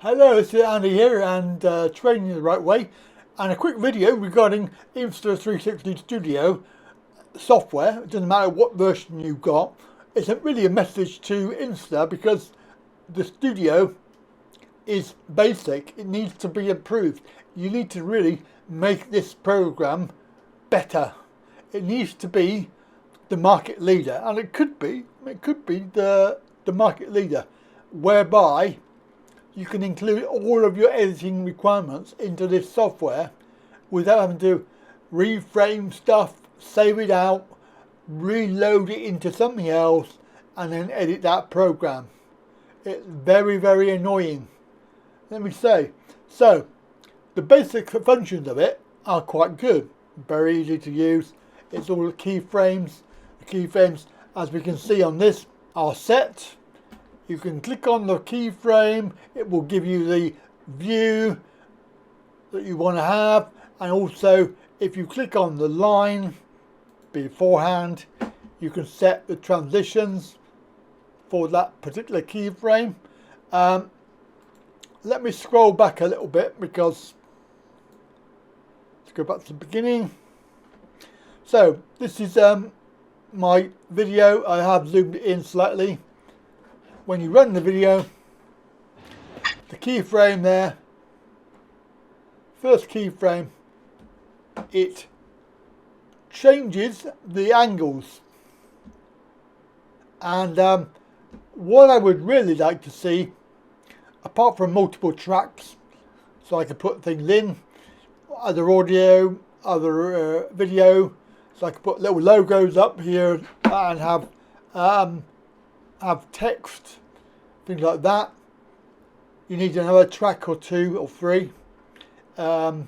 Hello, it's Andy here and Training the Right Way, and a quick video regarding Insta360 Studio software. It doesn't matter what version you've got. It's really a message to Insta because the Studio is basic. It needs to be improved. You need to really make this program better. It needs to be the market leader, and it could be the market leader, whereby you can include all of your editing requirements into this software without having to reframe stuff, save it out, reload it into something else, and then edit that program. It's very, very annoying, let me say. So, the basic functions of it are quite good. Very easy to use. It's all the keyframes. The keyframes, as we can see on this, are set. You can click on the keyframe, it will give you the view that you want to have, and also if you click on the line beforehand, you can set the transitions for that particular keyframe. Let me scroll back a little bit because let's go back to the beginning. So this is my video. I have zoomed it in slightly. When you run the video, the keyframe there, first keyframe, it changes the angles. And what I would really like to see, apart from multiple tracks, so I can put things in, other audio, other video, so I can put little logos up here and have text, things like that. You need another track or two or three, but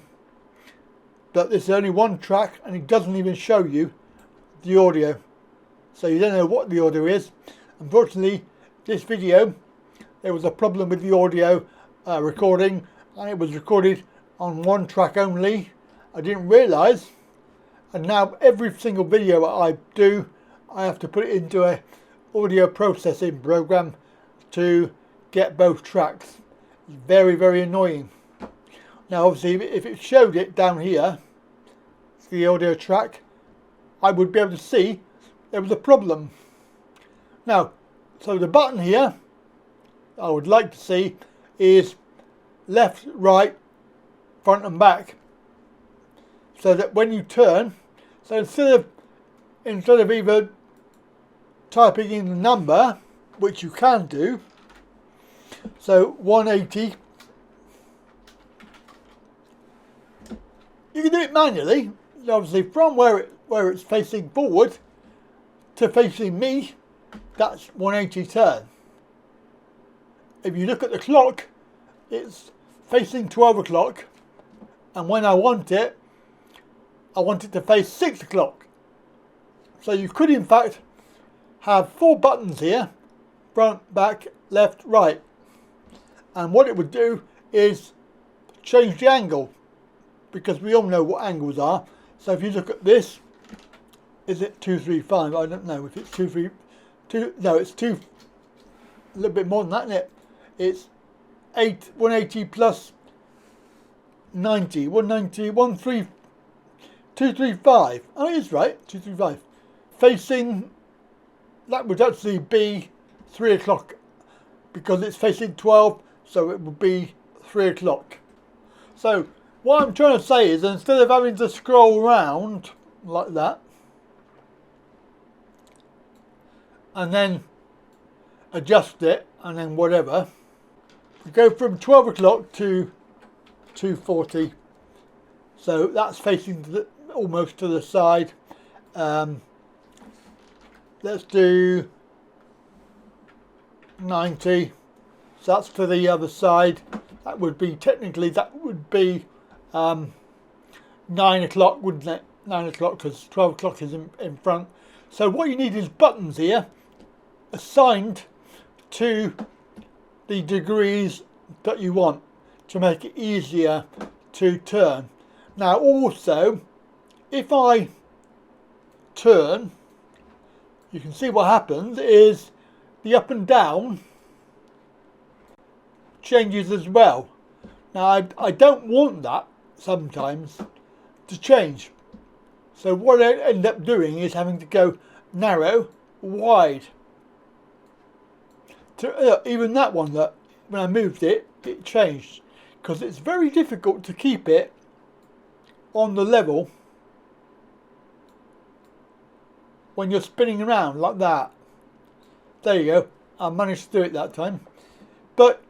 there's only one track and it doesn't even show you the audio, so you don't know what the audio is. Unfortunately, this video, there was a problem with the audio recording, and it was recorded on one track only. I didn't realise, and now every single video I do, I have to put it into a audio processing program to get both tracks. It's very, very annoying. Now obviously if it showed it down here, the audio track, I would be able to see there was a problem. Now, so the button here I would like to see is left, right, front and back, so that when you turn, so instead of either typing in the number, which you can do, so 180, you can do it manually. Obviously from where it's facing forward to facing me, that's 180 turn. If you look at the clock, it's facing 12 o'clock, and when I want it to face 6 o'clock. So you could in fact have 4 buttons here, front, back, left, right, and what it would do is change the angle, because we all know what angles are. So if you look at this, is it 235? I don't know if it's 232. No, it's a little bit more than that, isn't it? It's 180 plus 90, 190, 235. Oh, it is right, 235. Facing, that would actually be 3 o'clock, because it's facing 12, so it would be 3 o'clock. So what I'm trying to say is, instead of having to scroll around like that and then adjust it and then whatever, you go from 12 o'clock to 2:40, so that's facing almost to the side. Let's do 90, so that's to the other side. That would be, technically that would be 9 o'clock, wouldn't it? 9 o'clock, because 12 o'clock is in front. So what you need is buttons here assigned to the degrees that you want to make it easier to turn. Now also, if I turn, you can see what happens is the up and down changes as well. Now I don't want that sometimes to change. So what I end up doing is having to go narrow, wide. Even that one, that when I moved it, it changed. Because it's very difficult to keep it on the level when you're spinning around like that. There you go. I managed to do it that time. But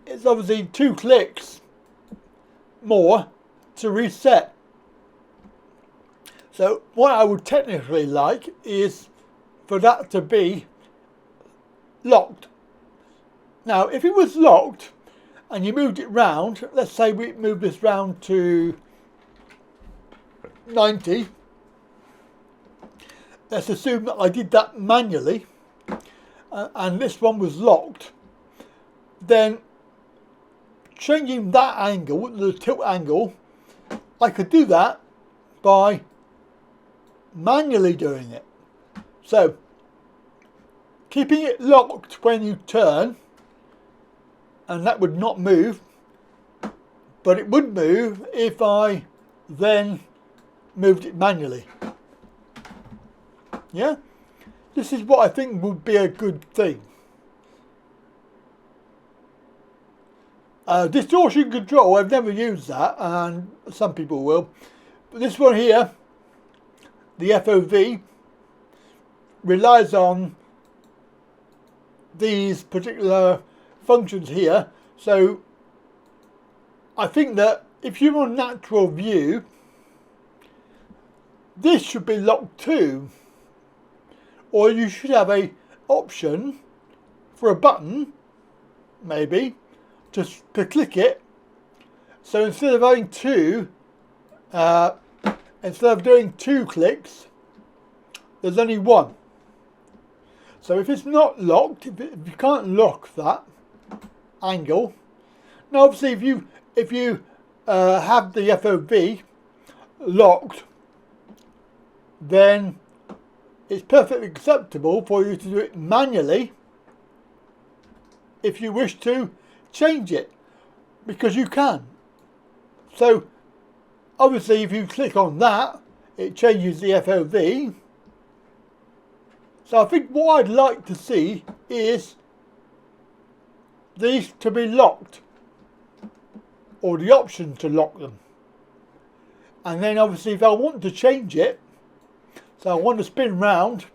it's obviously 2 clicks more to reset. So what I would technically like is for that to be locked. Now if it was locked and you moved it round, let's say we move this round to 90. Let's assume that I did that manually and this one was locked. Then changing that angle, the tilt angle, I could do that by manually doing it. So keeping it locked when you turn, and that would not move, but it would move if I then moved it manually. Yeah, this is what I think would be a good thing. Distortion control, I've never used that, and some people will. But this one here, the FOV, relies on these particular functions here. So I think that if you're on natural view, this should be locked too. Or you should have a option for a button, maybe, to click it. So instead of having instead of doing 2 clicks, there's only 1. So if it's not locked, if you can't lock that angle, now obviously if you have the FOV locked, then it's perfectly acceptable for you to do it manually if you wish to change it, because you can. So obviously if you click on that, it changes the FOV. So I think what I'd like to see is these to be locked, or the option to lock them. And then obviously if I want to change it, so I want to spin round,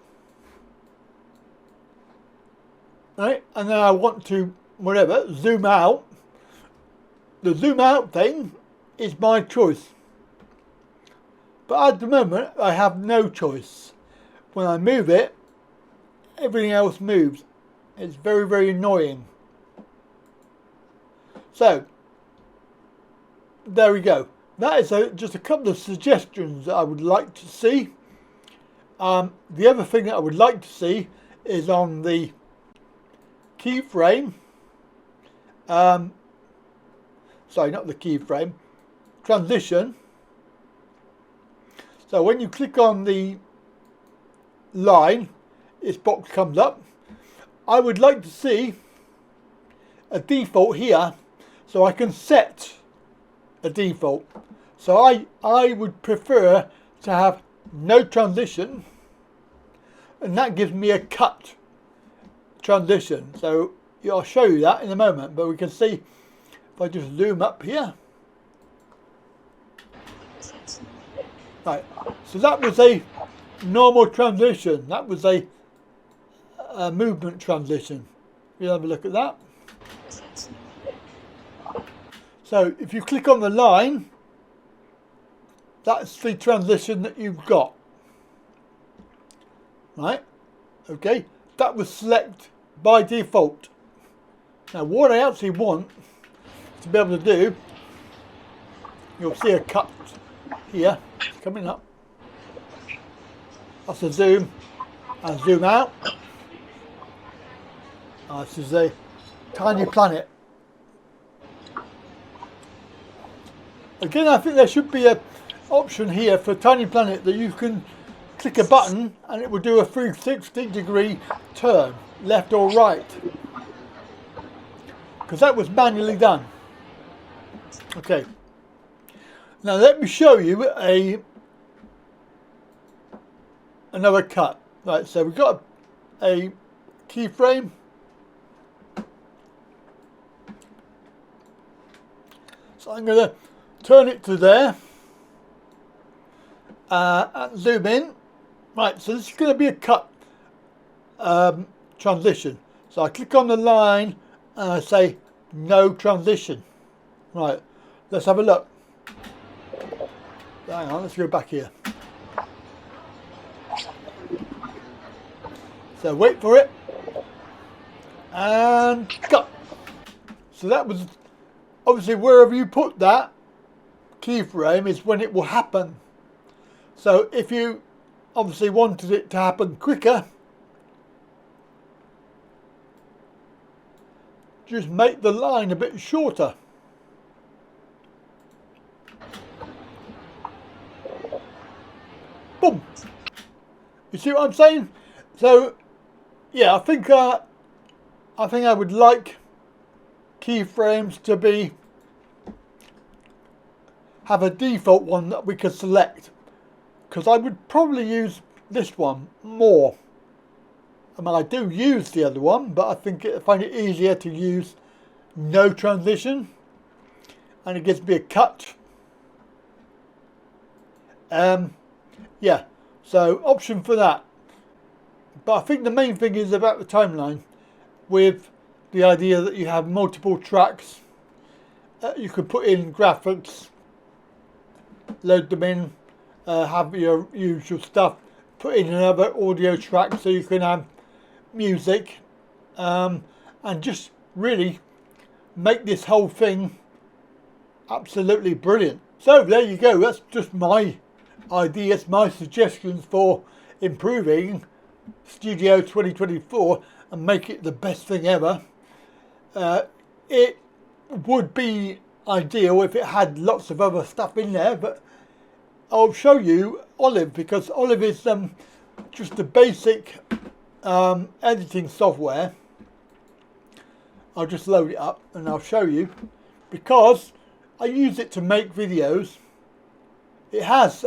right, and then I want to, whatever, zoom out. The zoom out thing is my choice. But at the moment I have no choice. When I move it, everything else moves. It's very, very annoying. So there we go. That is just a couple of suggestions that I would like to see. The other thing that I would like to see is on the keyframe. Sorry, not the keyframe. Transition. So when you click on the line, this box comes up. I would like to see a default here, so I can set a default. So I would prefer to have no transition, and that gives me a cut transition. So I'll show you that in a moment, but we can see if I just zoom up here. Right, so that was a normal transition. That was a movement transition. We'll have a look at that. So if you click on the line, that's the transition that you've got. Right, okay, that was select by default. Now what I actually want to be able to do, you'll see a cut here, it's coming up. That's a zoom and zoom out. This is a tiny planet. Again, I think there should be an option here for Tiny Planet that you can click a button and it will do a 360-degree turn, left or right. because that was manually done. Okay, now let me show you another cut. Right, so we've got a keyframe. So I'm going to turn it to there and zoom in. Right, so this is going to be a cut transition. So I click on the line and I say no transition. Right, let's have a look. Hang on, let's go back here. So wait for it and cut. So that was obviously wherever you put that keyframe is when it will happen. So if you obviously wanted it to happen quicker, just make the line a bit shorter. Boom. You see what I'm saying? So yeah, I think I would like keyframes to have a default one that we could select, because I would probably use this one more. I mean, I do use the other one, but I find it easier to use no transition, and it gives me a cut. Yeah, so option for that. But I think the main thing is about the timeline, with the idea that you have multiple tracks. You could put in graphics, load them in, have your usual stuff, put in another audio track so you can have music, and just really make this whole thing absolutely brilliant. So there you go, that's just my ideas, my suggestions for improving Studio 2024 and make it the best thing ever. It would be ideal if it had lots of other stuff in there, but I'll show you Olive, because Olive is just a basic editing software. I'll just load it up and I'll show you, because I use it to make videos. It has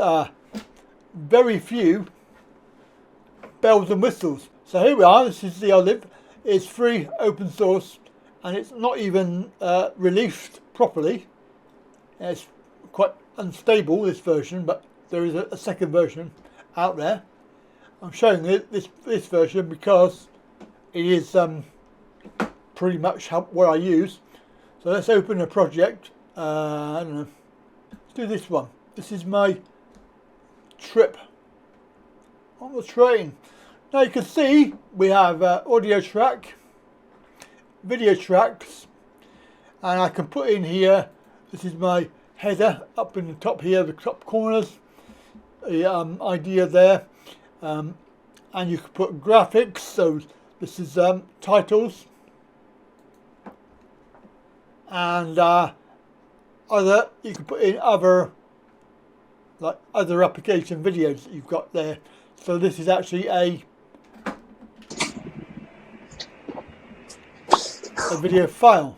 very few bells and whistles. So here we are, this is the Olive. It's free, open source, and it's not even released properly. It's quite unstable, this version, but there is a second version out there. I'm showing this version because it is pretty much what I use. So let's open a project. I don't know. Let's do this one. This is my trip on the train. Now you can see we have audio track, video tracks, and I can put in here, this is my header up in the top here, the top corners, the idea there, and you can put graphics, so this is titles, and you can put in other application videos that you've got there. So this is actually a video file.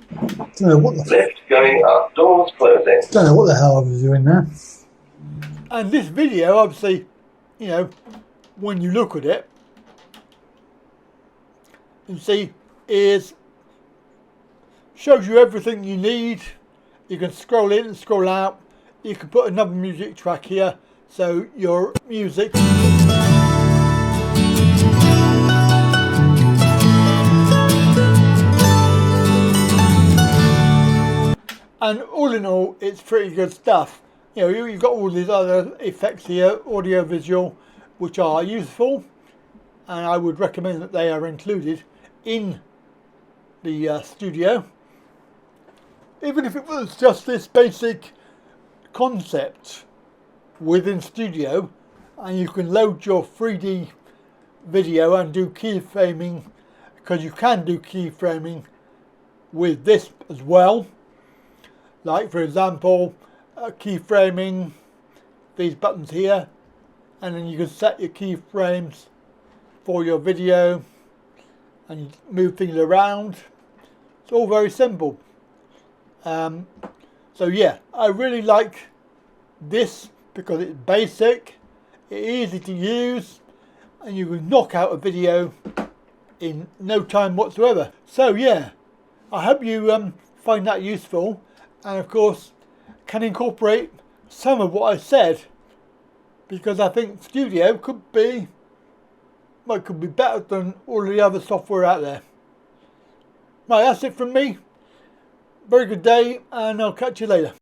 Don't know what the lift going up, doors closing. Don't know what the hell I was doing there. And this video, obviously, you know, when you look at it, you see, shows you everything you need. You can scroll in and scroll out. You can put another music track here, so your music. And all in all, it's pretty good stuff. You know, you've got all these other effects here, audio visual, which are useful, and I would recommend that they are included in the studio. Even if it was just this basic concept within Studio, and you can load your 3D video and do keyframing, because you can do keyframing with this as well. Like, for example, keyframing these buttons here, and then you can set your keyframes for your video and move things around. It's all very simple. So yeah, I really like this because it's basic, it's easy to use, and you can knock out a video in no time whatsoever. So yeah, I hope you find that useful, and of course can incorporate some of what I said, because I think Studio could be, well, it could be better than all the other software out there. Right, that's it from me. Very good day, and I'll catch you later.